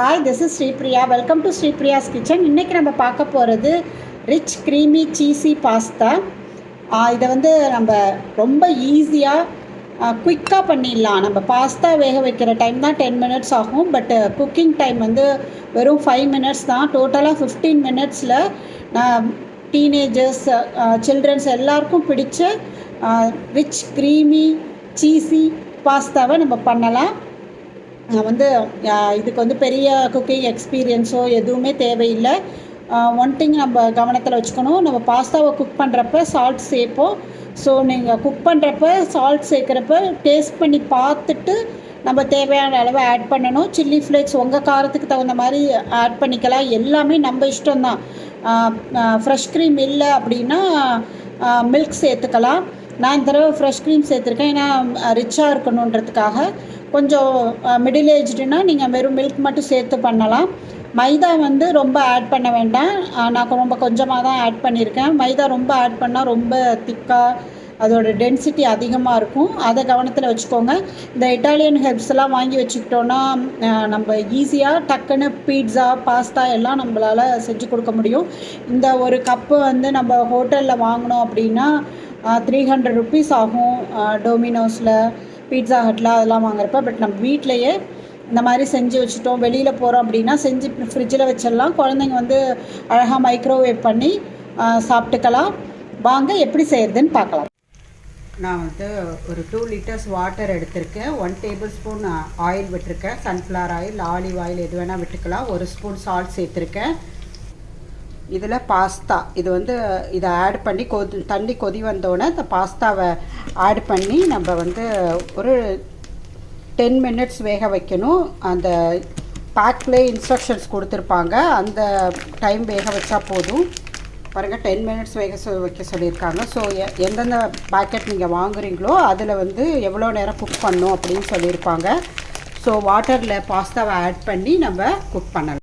Hi, this is Sripriya. Welcome to Sripriya's kitchen. இன்றைக்கி நம்ம பார்க்க போகிறது ரிச் க்ரீமி சீஸி பாஸ்தா. இதை வந்து நம்ம ரொம்ப ஈஸியாக குயிக்காக பண்ணிடலாம். நம்ம பாஸ்தா வேக வைக்கிற டைம் தான் 10 மினிட்ஸ் ஆகும். பட் குக்கிங் டைம் வந்து வெறும் 5 மினிட்ஸ் தான். டோட்டலாக 15 மினிட்ஸில் டீனேஜர்ஸ், சில்ட்ரன்ஸ் எல்லாருக்கும் பிடிச்ச ரிச் க்ரீமி சீஸி பாஸ்தாவை நம்ம பண்ணலாம். வந்து இதுக்கு வந்து பெரிய குக்கிங் எக்ஸ்பீரியன்ஸோ எதுவுமே தேவையில்லை. ஒன் திங் நம்ம கவனத்தில் வச்சுக்கணும், நம்ம பாஸ்தாவை குக் பண்ணுறப்ப சால்ட் சேர்ப்போம். ஸோ நீங்கள் குக் பண்ணுறப்ப சால்ட் சேர்க்குறப்ப டேஸ்ட் பண்ணி பார்த்துட்டு நம்ம தேவையான அளவு ஆட் பண்ணணும். சில்லி ஃப்ளேக்ஸ் உங்கள் காரத்துக்கு தகுந்த மாதிரி ஆட் பண்ணிக்கலாம். எல்லாமே நம்ம இஷ்டம்தான். ஃப்ரெஷ் க்ரீம் இல்லை அப்படின்னா மில்க் சேர்த்துக்கலாம். நான் இந்த தடவை ஃப்ரெஷ் க்ரீம் சேர்த்துருக்கேன், ஏன்னா ரிச்சாக இருக்கணுன்றதுக்காக. கொஞ்சம் மிடில் ஏஜ்டுனா நீங்கள் வெறும் மில்க் மட்டும் சேர்த்து பண்ணலாம். மைதா வந்து ரொம்ப ஆட் பண்ண வேண்டாம். நான் ரொம்ப கொஞ்சமாக தான் ஆட் பண்ணியிருக்கேன். மைதா ரொம்ப ஆட் பண்ணால் ரொம்ப திக்காக அதோட டென்சிட்டி அதிகமாக இருக்கும். அதை கவனத்தில் வச்சுக்கோங்க. இந்த இட்டாலியன் ஹெர்ப்ஸ்லாம் வாங்கி வச்சுக்கிட்டோன்னா நம்ம ஈஸியாக டக்குன்னு பீட்ஸா, பாஸ்தா எல்லாம் நம்மளால் செஞ்சு கொடுக்க முடியும். இந்த ஒரு கப்பு வந்து நம்ம ஹோட்டலில் வாங்கினோம் அப்படின்னா 300 ருபீஸ் ஆகும். டொமினோஸில், பீட்சா ஹட்டில் அதெல்லாம் வாங்குறப்ப. பட் நம்ம வீட்டிலையே இந்த மாதிரி செஞ்சு வச்சுட்டோம், வெளியில் போகிறோம் அப்படின்னா செஞ்சு ஃப்ரிட்ஜில் வச்சிடலாம். குழந்தைங்க வந்து அழகாக மைக்ரோவேவ் பண்ணி சாப்பிட்டுக்கலாம். வாங்க எப்படி செய்கிறதுன்னு பார்க்கலாம். நான் வந்து ஒரு 2 லிட்டர்ஸ் வாட்டர் எடுத்திருக்கேன். 1 டேபிள் ஸ்பூன் ஆயில் விட்டுருக்கேன். சன்ஃப்ளவர் ஆயில், ஆலிவ் ஆயில் எது வேணால் விட்டுக்கலாம். 1 ஸ்பூன் சால்ட் சேர்த்துருக்கேன். இதில் பாஸ்தா, இது வந்து இதை ஆட் பண்ணி தண்ணி கொதி வந்தோடனே இந்த பாஸ்தாவை ஆட் பண்ணி நம்ம வந்து ஒரு 10 மினிட்ஸ் வேக வைக்கணும். அந்த பேக்லேயே இன்ஸ்ட்ரக்ஷன்ஸ் கொடுத்துருப்பாங்க, அந்த டைம் வேக வச்சா போதும். பாருங்கள், 10 மினிட்ஸ் வைக்க சொல்லியிருக்காங்க. ஸோ எந்தெந்த பேக்கெட் நீங்கள் வாங்குறீங்களோ அதில் வந்து எவ்வளோ நேரம் குக் பண்ணணும் அப்படின்னு சொல்லியிருப்பாங்க. ஸோ வாட்டரில் பாஸ்தாவை ஆட் பண்ணி நம்ம குக் பண்ணலாம்.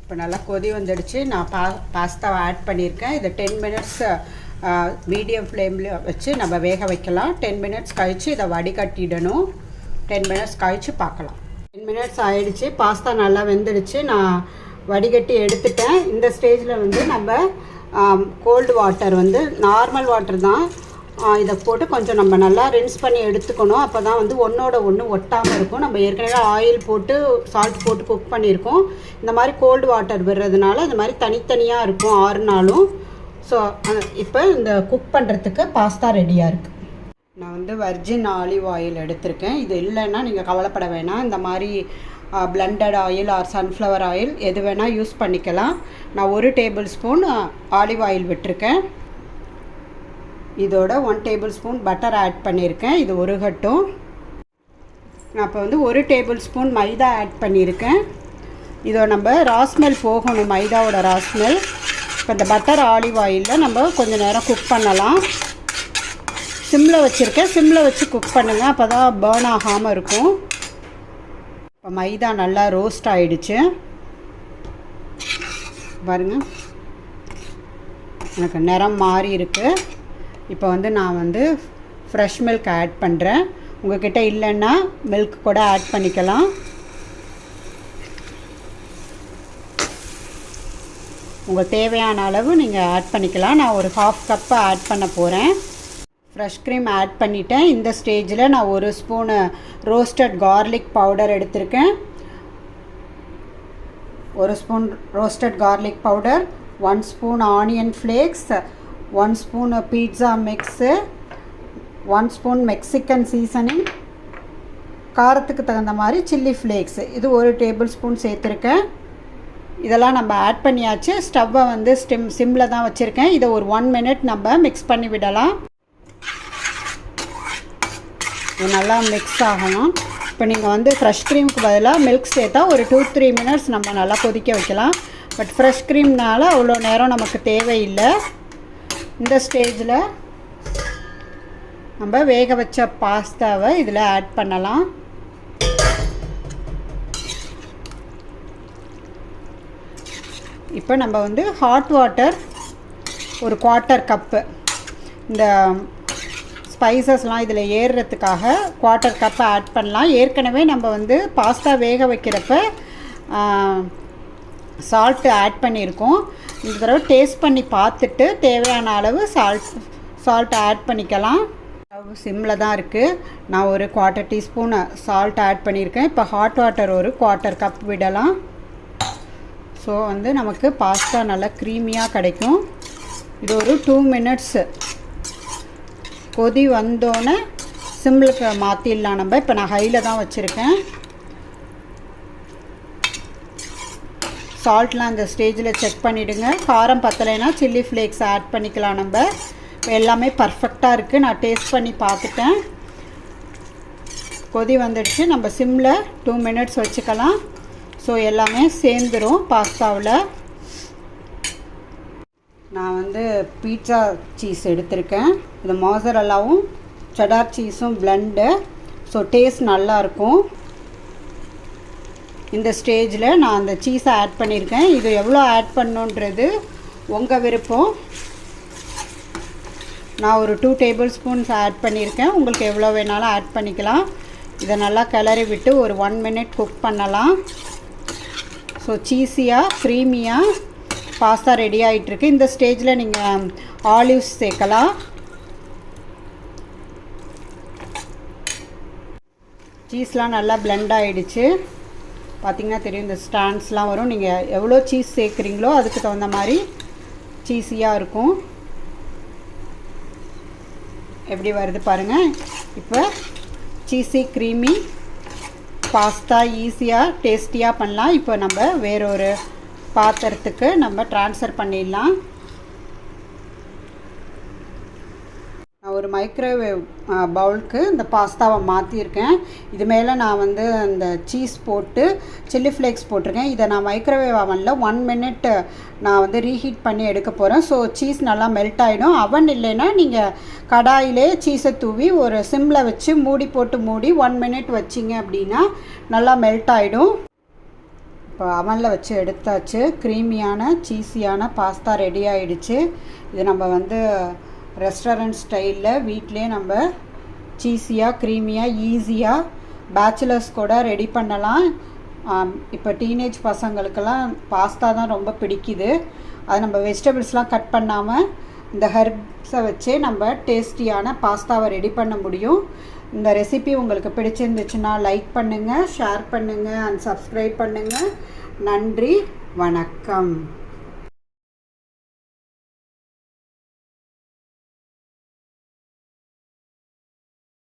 இப்போ நல்லா கொதி வந்துடுச்சு. நான் பாஸ்தாவை ஆட் பண்ணியிருக்கேன். இதை 10 மினிட்ஸ் மீடியம் ஃப்ளேமில் வச்சு நம்ம வேக வைக்கலாம். 10 மினிட்ஸ் கழித்து இதை வடிகட்டிடணும். 10 மினிட்ஸ் கழித்து பார்க்கலாம். 10 மினிட்ஸ் ஆகிடுச்சு. பாஸ்தா நல்லா வெந்துடுச்சு. நான் வடிகட்டி எடுத்துட்டேன். இந்த ஸ்டேஜில் வந்து நம்ம கோல்டு வாட்டர், வந்து நார்மல் வாட்டர் தான், இதை போட்டு கொஞ்சம் நம்ம நல்லா ரின்ஸ் பண்ணி எடுத்துக்கணும். அப்போ தான் வந்து ஒன்றோட ஒன்று ஒட்டாமல் இருக்கும். நம்ம ஏற்கனவே ஆயில் போட்டு சால்ட் போட்டு குக் பண்ணியிருக்கோம். இந்த மாதிரி கோல்டு வாட்டர் விடுறதுனால இந்த மாதிரி தனித்தனியாக இருக்கும் 6 நாளும். ஸோ இப்போ இந்த குக் பண்ணுறதுக்கு பாஸ்தா ரெடியாக இருக்குது. நான் வந்து வர்ஜின் ஆலிவ் ஆயில் எடுத்திருக்கேன். இது இல்லைன்னா நீங்கள் கவலைப்பட வேணாம். இந்த மாதிரி blunted oil R sunflower oil எது வேணால் யூஸ் பண்ணிக்கலாம். நான் 1 டேபிள் ஸ்பூன் ஆலிவ் ஆயில் விட்டுருக்கேன். இதோட 1 டேபிள் ஸ்பூன் பட்டர் ஆட் பண்ணியிருக்கேன். இது உருகட்டும். நான் இப்போ வந்து 1 டேபிள் ஸ்பூன் மைதா ஆட் பண்ணியிருக்கேன். இதோ நம்ம ராஸ்மெல் போகணும், மைதாவோட ராஸ்மெல். இப்போ இந்த பட்டர் ஆலிவ் ஆயிலில் நம்ம கொஞ்சம் நேரம் குக் பண்ணலாம். சிம்மில் வச்சுருக்கேன். சிம்மில் வச்சு குக் பண்ணுங்கள், அப்போ தான் பேர்ன் ஆகாமல் இருக்கும். இப்போ மைதா நல்லா ரோஸ்ட் ஆகிடுச்சு பாருங்கள், எனக்கு நிறம் மாறி இருக்குது. இப்போ வந்து நான் வந்து ஃப்ரெஷ் மில்க் ஆட் பண்ணுறேன். உங்கள்கிட்ட இல்லைன்னா மில்க் கூட ஆட் பண்ணிக்கலாம். உங்கள் தேவையான அளவு நீங்கள் ஆட் பண்ணிக்கலாம். நான் ஒரு 1/2 கப்பு ஆட் பண்ண போகிறேன். ஃப்ரெஷ் க்ரீம் ஆட் பண்ணிட்டேன். இந்த ஸ்டேஜில் நான் 1 ஸ்பூனு ரோஸ்டட் கார்லிக் பவுடர் எடுத்திருக்கேன். 1 spoon roasted garlic powder, 1 spoon onion flakes, 1 spoon pizza mix, 1 spoon Mexican seasoning, காரத்துக்கு தகுந்த மாதிரி சில்லி ஃப்ளேக்ஸு, இது 1 டேபிள் ஸ்பூன் சேர்த்துருக்கேன். இதெல்லாம் நம்ம ஆட் பண்ணியாச்சு. ஸ்டவ்வை வந்து சிம்மில் தான் வச்சுருக்கேன். இதை ஒரு 1 மினிட் நம்ம மிக்ஸ் பண்ணி விடலாம். இது நல்லா மிக்ஸ் ஆகணும். இப்போ நீங்கள் வந்து ஃப்ரெஷ் க்ரீமுக்கு பதிலாக மில்க் சேர்த்தா ஒரு 2-3 மினிட்ஸ் நம்ம நல்லா கொதிக்க வைக்கலாம். பட் ஃப்ரெஷ் க்ரீம்னால அவ்வளோ நேரம் நமக்கு தேவையில்லை. இந்த ஸ்டேஜில் நம்ம வேக வச்ச பாஸ்தாவை இதில் ஆட் பண்ணலாம். இப்போ நம்ம வந்து ஹாட் வாட்டர் ஒரு 1/4 கப்பு, இந்த ஸ்பைசஸ்லாம் இதில் ஏறுறதுக்காக 1/4 கப் ஆட் பண்ணலாம். ஏற்கனவே நம்ம வந்து பாஸ்தா வேக வைக்கிறப்ப சால்ட்டு ஆட் பண்ணியிருக்கோம். இந்த தடவை டேஸ்ட் பண்ணி பார்த்துட்டு தேவையான அளவு சால்ட் ஆட் பண்ணிக்கலாம். சிம்மில் தான் இருக்குது. நான் ஒரு 1/4 டீஸ்பூன் சால்ட் ஆட் பண்ணியிருக்கேன். இப்போ ஹாட் வாட்டர் ஒரு 1/4 கப் விடலாம். ஸோ வந்து நமக்கு பாஸ்தா நல்லா க்ரீமியாக கிடைக்கும். இது ஒரு 2 மினிட்ஸு கொதி வந்தோடனே சிம்லுக்கு மாற்றிடலாம் நம்ம. இப்போ நான் ஹையில் தான் வச்சுருக்கேன். சால்ட்லாம் இந்த ஸ்டேஜில் செக் பண்ணிவிடுங்க. காரம் பத்தலைன்னா சில்லி ஃப்ளேக்ஸ் ஆட் பண்ணிக்கலாம் நம்ம. இப்போ எல்லாமே பர்ஃபெக்டாக இருக்குது. நான் டேஸ்ட் பண்ணி பார்த்துட்டேன். கொதி வந்துடுச்சு. நம்ம சிம்மில் 2 மினிட்ஸ் வச்சுக்கலாம். ஸோ எல்லாமே சேர்ந்துடும் பாஸ்தாவில். நான் வந்து பீட்சா சீஸ் எடுத்திருக்கேன். இது மோசரெல்லாவும் செடார் சீஸும் பிளெண்டு. ஸோ டேஸ்ட் நல்லாயிருக்கும். இந்த ஸ்டேஜில் நான் அந்த சீஸை ஆட் பண்ணியிருக்கேன். இது எவ்வளோ ஆட் பண்ணுன்றது உங்கள் விருப்பம். நான் ஒரு 2 டேபிள் ஸ்பூன்ஸ் ஆட் பண்ணியிருக்கேன். உங்களுக்கு எவ்வளோ வேணாலும் ஆட் பண்ணிக்கலாம். இதை நல்லா கிளறி விட்டு ஒரு 1 மினிட் குக் பண்ணலாம். ஸோ சீஸியாக க்ரீமியாக பாஸ்தா ரெடி ஆகிட்டுருக்கு. இந்த ஸ்டேஜில் நீங்கள் ஆலிவ்ஸ் சேர்க்கலாம். சீஸ்லாம் நல்லா பிளெண்ட் ஆகிடுச்சு. பார்த்திங்கன்னா தெரியும், இந்த ஸ்டாண்ட்ஸ்லாம் வரும். நீங்கள் எவ்வளோ சீஸ் சேர்க்குறீங்களோ அதுக்கு தகுந்த மாதிரி சீஸியாக இருக்கும். எப்படி வருது பாருங்கள். இப்போ சீஸி க்ரீமி பாஸ்தா ஈஸியாக டேஸ்டியாக பண்ணலாம். இப்போ நம்ம வேறொரு பாத்திரத்துக்கு நம்ம ட்ரான்ஸ்ஃபர் பண்ணிடலாம். நான் ஒரு மைக்ரோவேவ் பவுலுக்கு இந்த பாஸ்தாவை மாற்றியிருக்கேன். இது மேலே நான் வந்து அந்த சீஸ் போட்டு சில்லி ஃப்ளேக்ஸ் போட்டிருக்கேன். இதை நான் மைக்ரோவேவ் அவனில் 1 மினிட் நான் வந்து ரீஹீட் பண்ணி எடுக்க போகிறேன். ஸோ சீஸ் நல்லா மெல்ட் ஆகிடும். அவன் இல்லைன்னா நீங்கள் கடாயிலே சீஸை தூவி ஒரு சிம்மில் வச்சு மூடி போட்டு மூடி 1 மினிட் வச்சிங்க அப்படின்னா நல்லா மெல்ட் ஆகிடும். இப்போ அவனில் வச்சு எடுத்தாச்சு. க்ரீமியான சீஸியான பாஸ்தா ரெடி ஆகிடுச்சு. இது நம்ம வந்து ரெஸ்டாரண்ட் ஸ்டைலில் வீட்டிலே நம்ம சீஸியாக க்ரீமியாக ஈஸியாக பேச்சுலர்ஸ் கூட ரெடி பண்ணலாம். இப்போ டீனேஜ் பசங்களுக்கெல்லாம் பாஸ்தா தான் ரொம்ப பிடிக்குது. அது நம்ம வெஜிடபிள்ஸ்லாம் கட் பண்ணாமல் இந்த ஹெர்ப்ஸை வச்சே நம்ம டேஸ்டியான பாஸ்தாவை ரெடி பண்ண முடியும். இந்த ரெசிபி உங்களுக்கு பிடிச்சிருந்துச்சுன்னா லைக் பண்ணுங்கள், ஷேர் பண்ணுங்கள் அண்ட் சப்ஸ்கிரைப் பண்ணுங்கள். நன்றி, வணக்கம்.